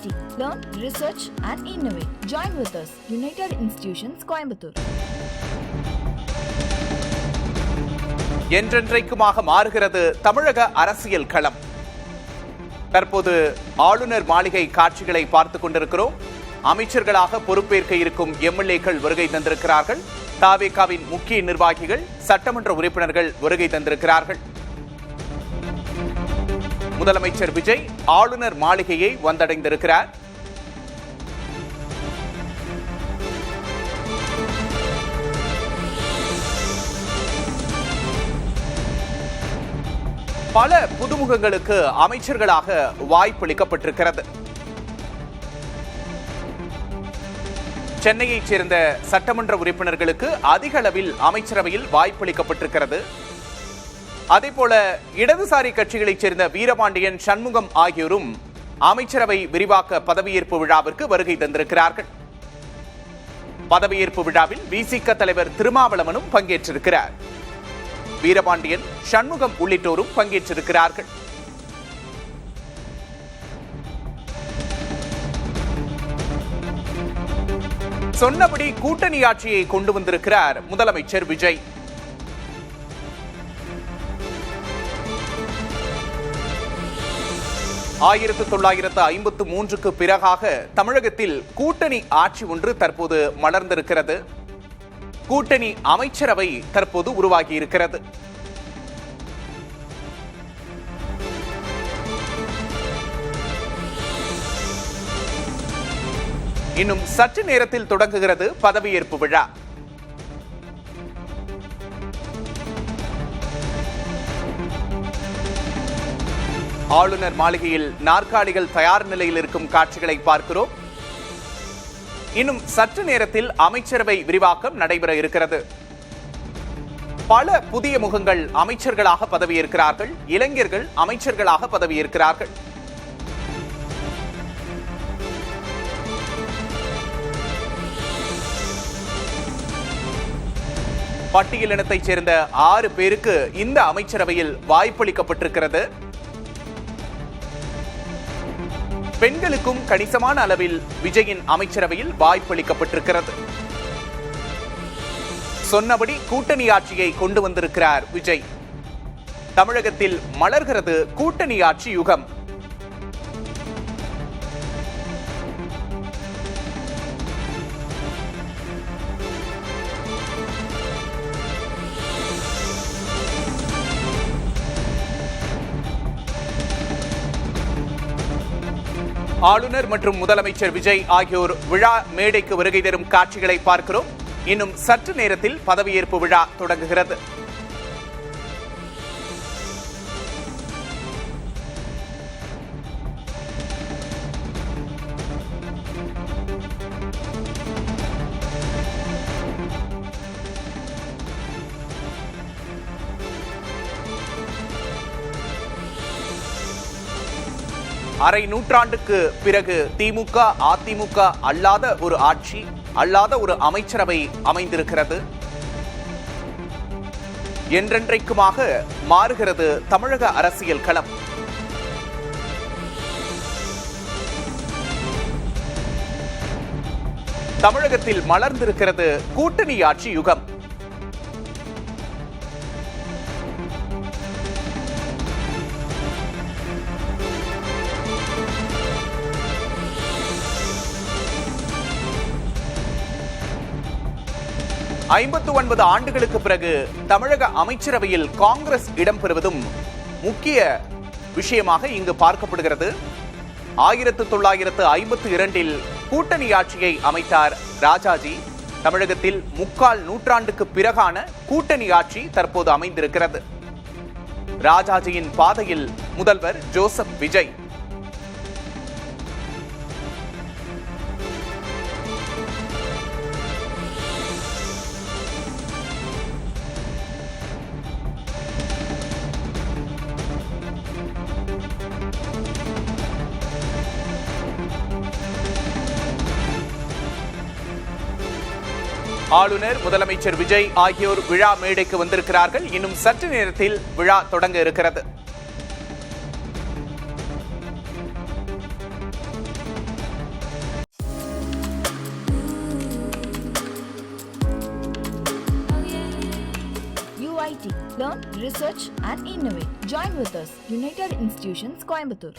University. Learn, research and innovate. Join with us. United Institutions, Coimbatore. என்றென்றைக்குமாக மாறுகிறது தமிழக அரசியல் களம். தற்போது ஆளுநர் மாளிகை காட்சிகளை பார்த்துக் கொண்டிருக்கிறோம். அமைச்சர்களாக பொறுப்பேற்க இருக்கும் எம்எல்ஏக்கள் வருகை தந்திருக்கிறார்கள். தாவேகாவின் முக்கிய நிர்வாகிகள், சட்டமன்ற உறுப்பினர்கள் வருகை தந்திருக்கிறார்கள். முதலமைச்சர் விஜய் ஆளுநர் மாளிகையை வந்தடைந்திருக்கிறார். பல புதுமுகங்களுக்கு அமைச்சர்களாக வாய்ப்பளிக்கப்பட்டிருக்கிறது. சென்னையைச் சேர்ந்த சட்டமன்ற உறுப்பினர்களுக்கு அதிக அளவில் அமைச்சரவையில் வாய்ப்பளிக்கப்பட்டிருக்கிறது. அதேபோல இடதுசாரி கட்சிகளைச் சேர்ந்த வீரபாண்டியன், சண்முகம் ஆகியோரும் அமைச்சரவை விரிவாக்க பதவியேற்பு விழாவிற்கு வருகை தந்திருக்கிறார்கள். பதவியேற்பு விழாவில் விசிக தலைவர் திருமாவளவனும் பங்கேற்றிருக்கிறார். வீரபாண்டியன், சண்முகம் உள்ளிட்டோரும் பங்கேற்றிருக்கிறார்கள். சொன்னபடி கூட்டணி ஆட்சியை கொண்டு வந்திருக்கிறார் முதலமைச்சர் விஜய். ஆயிரத்து 1953 பிறகாக தமிழகத்தில் கூட்டணி ஆட்சி ஒன்று தற்போது மலர்ந்திருக்கிறது. கூட்டணி அமைச்சரவை தற்போது உருவாகியிருக்கிறது. இன்னும் சற்று நேரத்தில் தொடங்குகிறது பதவியேற்பு விழா. ஆளுநர் மாளிகையில் நாற்காலிகள் தயார் நிலையில் இருக்கும் காட்சிகளை பார்க்கிறோம். இன்னும் சற்று நேரத்தில் அமைச்சரவை விரிவாக்கம் நடைபெற இருக்கிறது. பல புதிய முகங்கள் அமைச்சர்களாக பதவியேற்கிறார்கள். இளைஞர்கள் அமைச்சர்களாக பதவியேற்கிறார்கள். பட்டியலினத்தைச் சேர்ந்த 6 பேருக்கு இந்த அமைச்சரவையில் வாய்ப்பளிக்கப்பட்டிருக்கிறது. பெண்களுக்கும் கணிசமான அளவில் விஜயின் அமைச்சரவையில் வாய்ப்பளிக்கப்பட்டிருக்கிறது. சொன்னபடி கூட்டணி ஆட்சியை கொண்டு வந்திருக்கிறார் விஜய். தமிழகத்தில் மலர்கிறது கூட்டணி ஆட்சி யுகம். ஆளுநர் மற்றும் முதலமைச்சர் விஜய் ஆகியோர் விழா மேடைக்கு வருகை தரும் காட்சிகளை பார்க்கிறோம். இன்னும் சற்று நேரத்தில் பதவியேற்பு விழா தொடங்குகிறது. அரை நூற்றாண்டுக்கு பிறகு திமுக, அதிமுக அல்லாத ஒரு ஆட்சி, அல்லாத ஒரு அமைச்சரவை அமைந்திருக்கிறது. என்றென்றைக்குமாக மாறுகிறது தமிழக அரசியல் களம். தமிழகத்தில் மலர்ந்திருக்கிறது கூட்டணி ஆட்சி யுகம். ஐம்பத்து 9 ஆண்டுகளுக்கு பிறகு தமிழக அமைச்சரவையில் காங்கிரஸ் இடம்பெறுவதும் முக்கிய விஷயமாக இங்கு பார்க்கப்படுகிறது. 1952 கூட்டணி ஆட்சியை அமைத்தார் ராஜாஜி. தமிழகத்தில் 3/4 நூற்றாண்டுக்கு பிறகான கூட்டணி ஆட்சி தற்போது அமைந்திருக்கிறது. ராஜாஜியின் பாதையில் முதல்வர் ஜோசப் விஜய். ஆளுநர், முதலமைச்சர் விஜய் ஆகியோர் விழா மேடைக்கு வந்திருக்கிறார்கள். இன்னும் சற்று நேரத்தில் விழா தொடங்க இருக்கிறது. MIT. Learn, research and innovate. Join with us. United Institutions, Coimbatore.